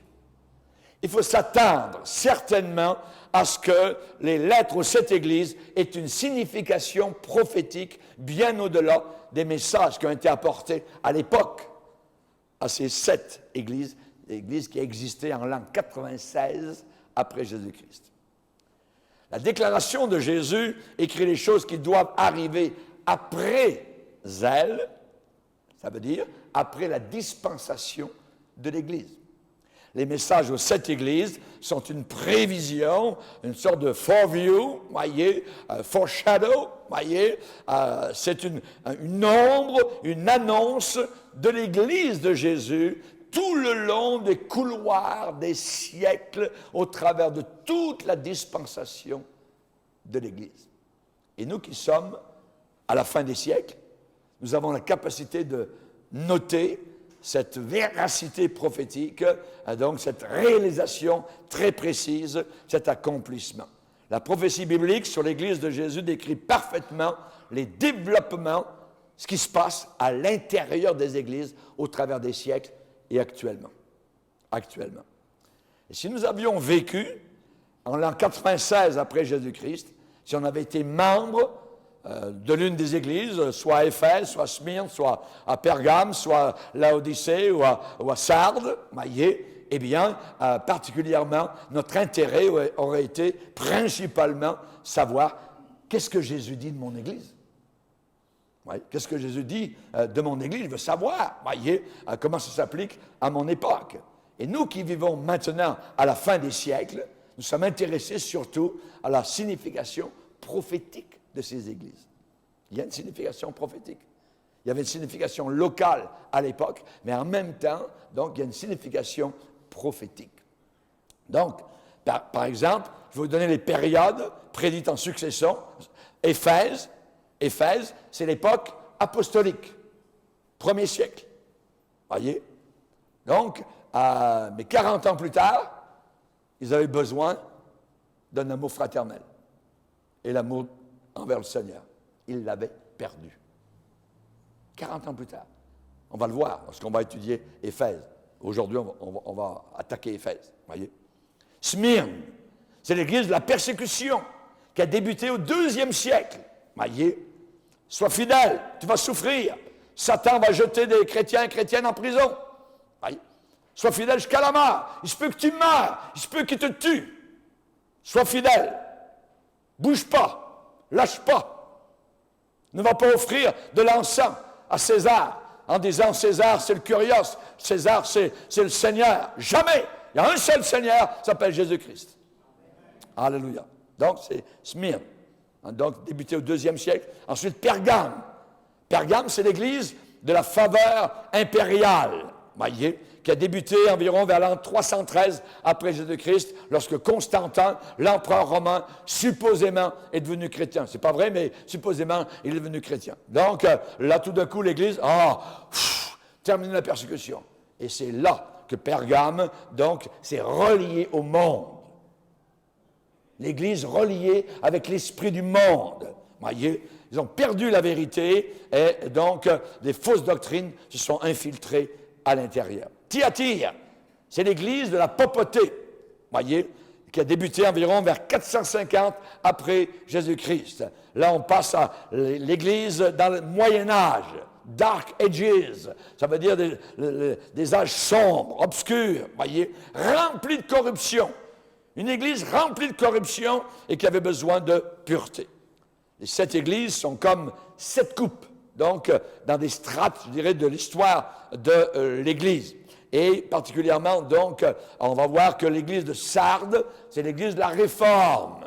il faut s'attendre certainement à ce que les lettres aux 7 églises aient une signification prophétique bien au-delà des messages qui ont été apportés à l'époque à ces 7 églises, l'église qui existait en l'an 96 après Jésus-Christ. La déclaration de Jésus écrit les choses qui doivent arriver après elle, ça veut dire après la dispensation de l'Église. Les messages aux 7 églises sont une prévision, une sorte de foreview, voyez, foreshadow, voyez, c'est une ombre, une annonce de l'Église de Jésus tout le long des couloirs des siècles, au travers de toute la dispensation de l'Église. Et nous qui sommes à la fin des siècles, nous avons la capacité de noter cette véracité prophétique, donc cette réalisation très précise, cet accomplissement. La prophétie biblique sur l'Église de Jésus décrit parfaitement les développements, ce qui se passe à l'intérieur des églises au travers des siècles et actuellement. Et si nous avions vécu en l'an 96 après Jésus-Christ, si on avait été membre de l'une des églises, soit à Éphèse, soit à Smyrne, soit à Pergame, soit à Laodicée ou à Sardes, voyez, eh bien, particulièrement, notre intérêt aurait été principalement savoir qu'est-ce que Jésus dit de mon église. Ouais, qu'est-ce que Jésus dit de mon église? Je veux savoir, voyez, comment ça s'applique à mon époque. Et nous qui vivons maintenant à la fin des siècles, nous sommes intéressés surtout à la signification prophétique de ces églises. Il y a une signification prophétique. Il y avait une signification locale à l'époque, mais en même temps, donc, il y a une signification prophétique. Donc, par exemple, je vais vous donner les périodes prédites en succession. Éphèse, c'est l'époque apostolique, 1er siècle. Voyez? Donc, mais 40 ans plus tard, ils avaient besoin d'un amour fraternel. Et l'amour envers le Seigneur, ils l'avaient perdu. 40 ans plus tard. On va le voir lorsqu'on va étudier Éphèse. Aujourd'hui, on va attaquer Éphèse. Voyez? Smyrne, c'est l'église de la persécution qui a débuté au 2e siècle. Voyez? Sois fidèle, tu vas souffrir. Satan va jeter des chrétiens et chrétiennes en prison. Voyez? Sois fidèle jusqu'à la mort. Il se peut que tu meurs. Il se peut qu'il te tue. Sois fidèle. Bouge pas. Lâche pas. Ne va pas offrir de l'encens à César en disant César c'est le Kurios, César c'est le Seigneur. Jamais. Il y a un seul Seigneur, il s'appelle Jésus-Christ. Alléluia. Donc c'est Smyrne. Donc débuté au 2e siècle. Ensuite Pergame. Pergame c'est l'église de la faveur impériale. Voyez, qui a débuté environ vers l'an 313 après Jésus-Christ, lorsque Constantin, l'empereur romain, supposément est devenu chrétien. C'est pas vrai, mais supposément, il est devenu chrétien. Donc, là, tout d'un coup, l'Église, termine la persécution. Et c'est là que Pergame, donc, s'est relié au monde. L'Église reliée avec l'esprit du monde. Voyez, ils ont perdu la vérité et donc, des fausses doctrines se sont infiltrées à l'intérieur. Thyatire, c'est l'église de la papauté, voyez, qui a débuté environ vers 450 après Jésus-Christ. Là, on passe à l'église dans le Moyen-Âge, Dark Ages, ça veut dire des âges sombres, obscurs, voyez, remplis de corruption. Une église remplie de corruption et qui avait besoin de pureté. Les 7 églises sont comme 7 coupes. Donc, dans des strates, je dirais, de l'histoire de l'Église. Et particulièrement, donc, on va voir que l'Église de Sardes, c'est l'Église de la Réforme.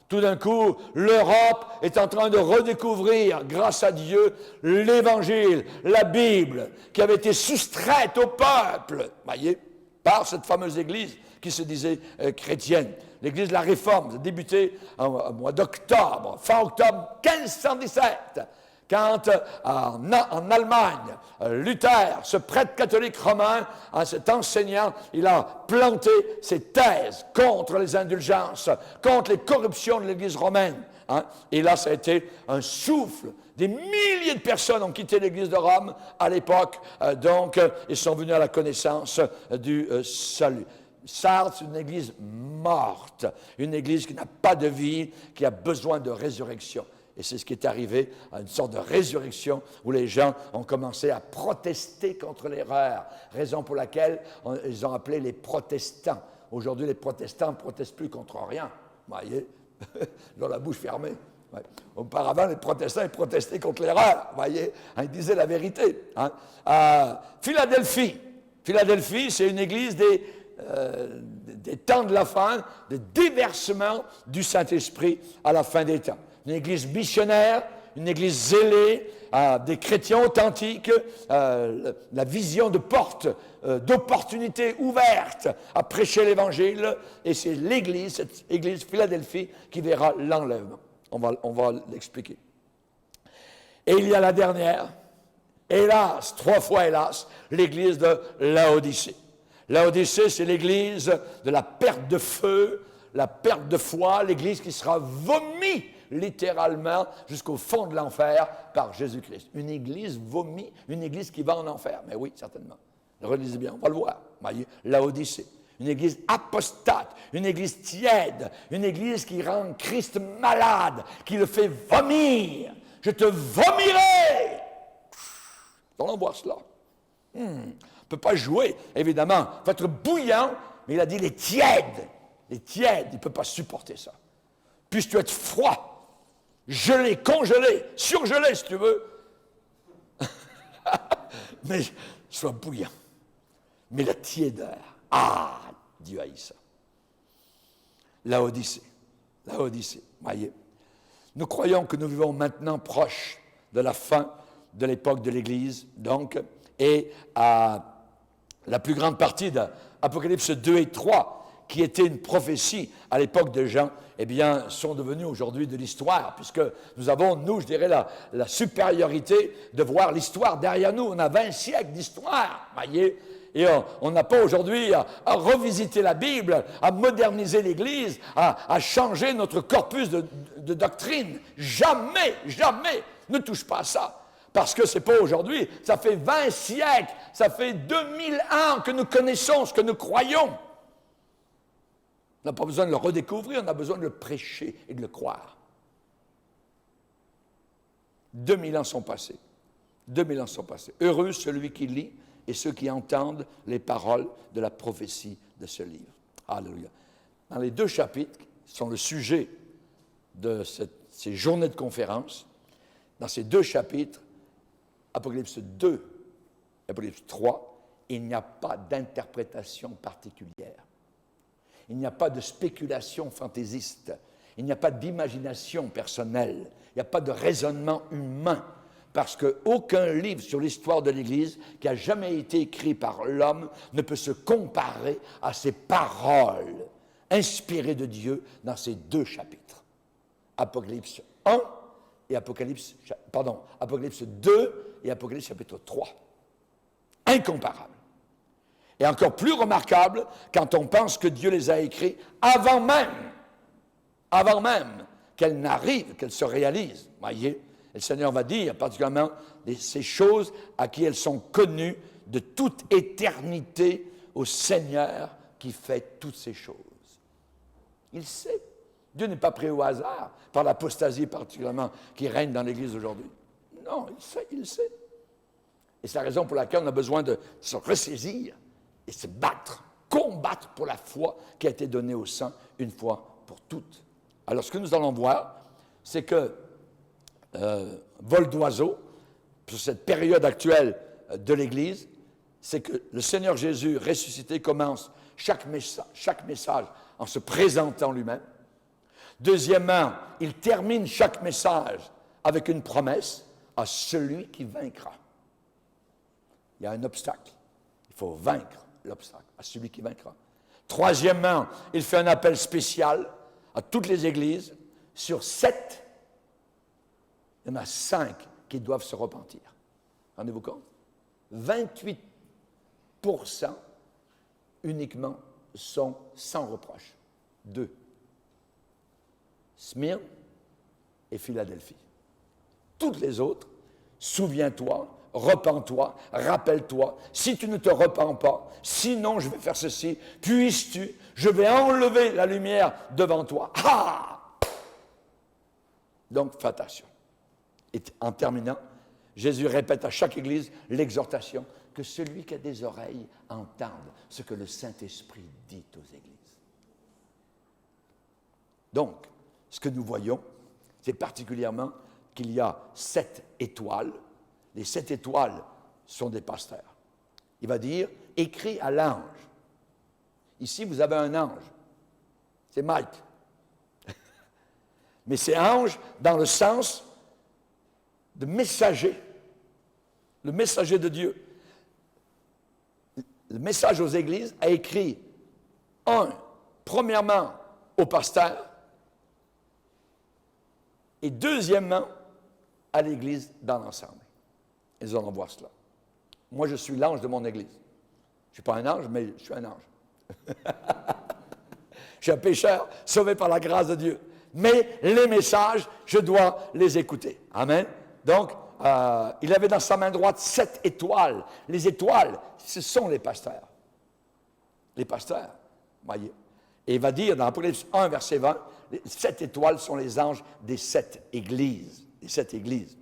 Tout d'un coup, l'Europe est en train de redécouvrir, grâce à Dieu, l'Évangile, la Bible, qui avait été soustraite au peuple, voyez, par cette fameuse Église qui se disait chrétienne. L'Église de la Réforme a débuté au mois d'octobre, fin octobre 1517, Quand en Allemagne, Luther, ce prêtre catholique romain, cet enseignant, il a planté ses thèses contre les indulgences, contre les corruptions de l'Église romaine. Et là, ça a été un souffle. Des milliers de personnes ont quitté l'Église de Rome à l'époque, donc ils sont venus à la connaissance du salut. Sardes, c'est une église morte, une église qui n'a pas de vie, qui a besoin de résurrection. Et c'est ce qui est arrivé, à une sorte de résurrection où les gens ont commencé à protester contre l'erreur, raison pour laquelle ils ont appelé les protestants. Aujourd'hui, les protestants ne protestent plus contre rien, vous voyez, ils ont la bouche fermée. Ouais. Auparavant, les protestants ils protestaient contre l'erreur, vous voyez, ils disaient la vérité. Philadelphie, c'est une église des temps de la fin, de déversement du Saint-Esprit à la fin des temps. Une église missionnaire, une église zélée, des chrétiens authentiques, la vision de porte, d'opportunités ouvertes à prêcher l'Évangile, et c'est l'église, cette église Philadelphie, qui verra l'enlèvement. On va l'expliquer. Et il y a la dernière, hélas, 3 fois hélas, l'église de Laodicée. Laodicée, c'est l'église de la perte de feu, la perte de foi, l'église qui sera vomie littéralement jusqu'au fond de l'enfer par Jésus-Christ. Une église vomie, une église qui va en enfer. Mais oui, certainement. Relisez bien, on va le voir. Voyez, Laodicée. Une église apostate, une église tiède, une église qui rend Christ malade, qui le fait vomir. Je te vomirai! Allons voir cela. On ne peut pas jouer, évidemment. Il faut être bouillant, mais il a dit les tièdes. Les tièdes, il ne peut pas supporter ça. Puisses-tu être froid, gelé, congelé, surgelé, si tu veux. Mais sois bouillant. Mais la tiédeur, Dieu haït ça. Laodicée, voyez. Nous croyons que nous vivons maintenant proche de la fin de l'époque de l'Église, donc, et la plus grande partie d'Apocalypse 2 et 3, qui était une prophétie à l'époque de Jean, eh bien, sont devenus aujourd'hui de l'histoire, puisque nous avons, nous, je dirais, la supériorité de voir l'histoire derrière nous. On a 20 siècles d'histoire, voyez, et on n'a pas aujourd'hui à revisiter la Bible, à moderniser l'Église, à changer notre corpus de doctrine. Jamais, ne touche pas à ça. Parce que c'est pas aujourd'hui, ça fait 20 siècles, ça fait 2000 ans que nous connaissons ce que nous croyons. On n'a pas besoin de le redécouvrir, on a besoin de le prêcher et de le croire. 2000 ans sont passés. 2000 ans sont passés. Heureux celui qui lit et ceux qui entendent les paroles de la prophétie de ce livre. Alléluia. Dans les 2 chapitres, qui sont le sujet de ces journées de conférence, dans ces 2 chapitres, Apocalypse 2 et Apocalypse 3, il n'y a pas d'interprétation particulière. Il n'y a pas de spéculation fantaisiste. Il n'y a pas d'imagination personnelle. Il n'y a pas de raisonnement humain. Parce qu'aucun livre sur l'histoire de l'Église qui a jamais été écrit par l'homme ne peut se comparer à ces paroles inspirées de Dieu dans ces 2 chapitres. Apocalypse 1 et Apocalypse 2 et Apocalypse chapitre 3. Incomparable. Et encore plus remarquable quand on pense que Dieu les a écrits avant même qu'elles n'arrivent, qu'elles se réalisent. Voyez, et le Seigneur va dire particulièrement ces choses à qui elles sont connues de toute éternité au Seigneur qui fait toutes ces choses. Il sait. Dieu n'est pas pris au hasard par l'apostasie particulièrement qui règne dans l'Église aujourd'hui. Non, il sait. Et c'est la raison pour laquelle on a besoin de se ressaisir et se battre, combattre pour la foi qui a été donnée aux saints une fois pour toutes. Alors, ce que nous allons voir, c'est que, vol d'oiseau, sur cette période actuelle de l'Église, c'est que le Seigneur Jésus ressuscité commence chaque message en se présentant lui-même. Deuxièmement, il termine chaque message avec une promesse à celui qui vaincra. Il y a un obstacle. Il faut vaincre l'obstacle, à celui qui vaincra. Troisièmement, il fait un appel spécial à toutes les églises. Sur 7, il y en a 5 qui doivent se repentir. Rendez-vous compte? 28% uniquement sont sans reproche. 2. Smyrne et Philadelphie. Toutes les autres, souviens-toi, repens-toi, rappelle-toi, si tu ne te repens pas, sinon je vais faire ceci, puisses-tu, je vais enlever la lumière devant toi. Ah! Donc, fais attention. Et en terminant, Jésus répète à chaque église l'exhortation que celui qui a des oreilles entende ce que le Saint-Esprit dit aux églises. Donc, ce que nous voyons, c'est particulièrement qu'il y a 7 étoiles. Les 7 étoiles sont des pasteurs. Il va dire, écrit à l'ange. Ici, vous avez un ange. C'est Mike. Mais c'est ange dans le sens de messager. Le messager de Dieu. Le message aux églises a écrit, premièrement, aux pasteurs, et deuxièmement, à l'église dans l'ensemble. Ils allons voir cela. Moi, je suis l'ange de mon église. Je ne suis pas un ange, mais je suis un ange. Je suis un pécheur sauvé par la grâce de Dieu. Mais les messages, je dois les écouter. Amen. Donc, il avait dans sa main droite 7 étoiles. Les étoiles, ce sont les pasteurs. Les pasteurs, voyez. Et il va dire dans Apocalypse 1, verset 20, les 7 étoiles sont les anges des 7 églises. Les 7 églises.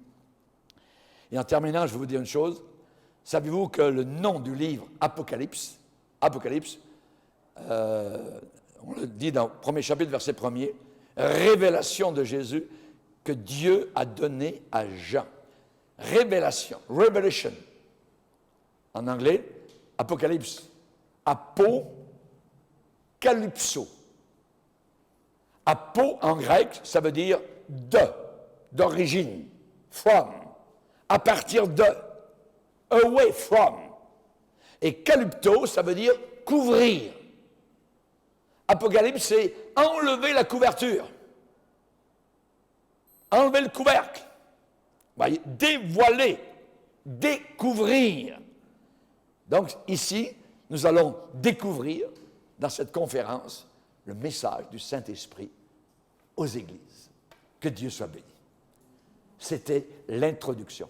Et en terminant, je vais vous dire une chose. Savez-vous que le nom du livre Apocalypse, on le dit dans le premier chapitre, verset 1er, révélation de Jésus que Dieu a donné à Jean. Révélation, revelation. En anglais, Apocalypse. Apocalypso. Apo en grec, ça veut dire d'origine, from, à partir de, away from. Et calypto, ça veut dire couvrir. Apocalypse, c'est enlever la couverture. Enlever le couvercle. Voyez, dévoiler, découvrir. Donc ici, nous allons découvrir dans cette conférence le message du Saint-Esprit aux églises. Que Dieu soit béni. C'était l'introduction.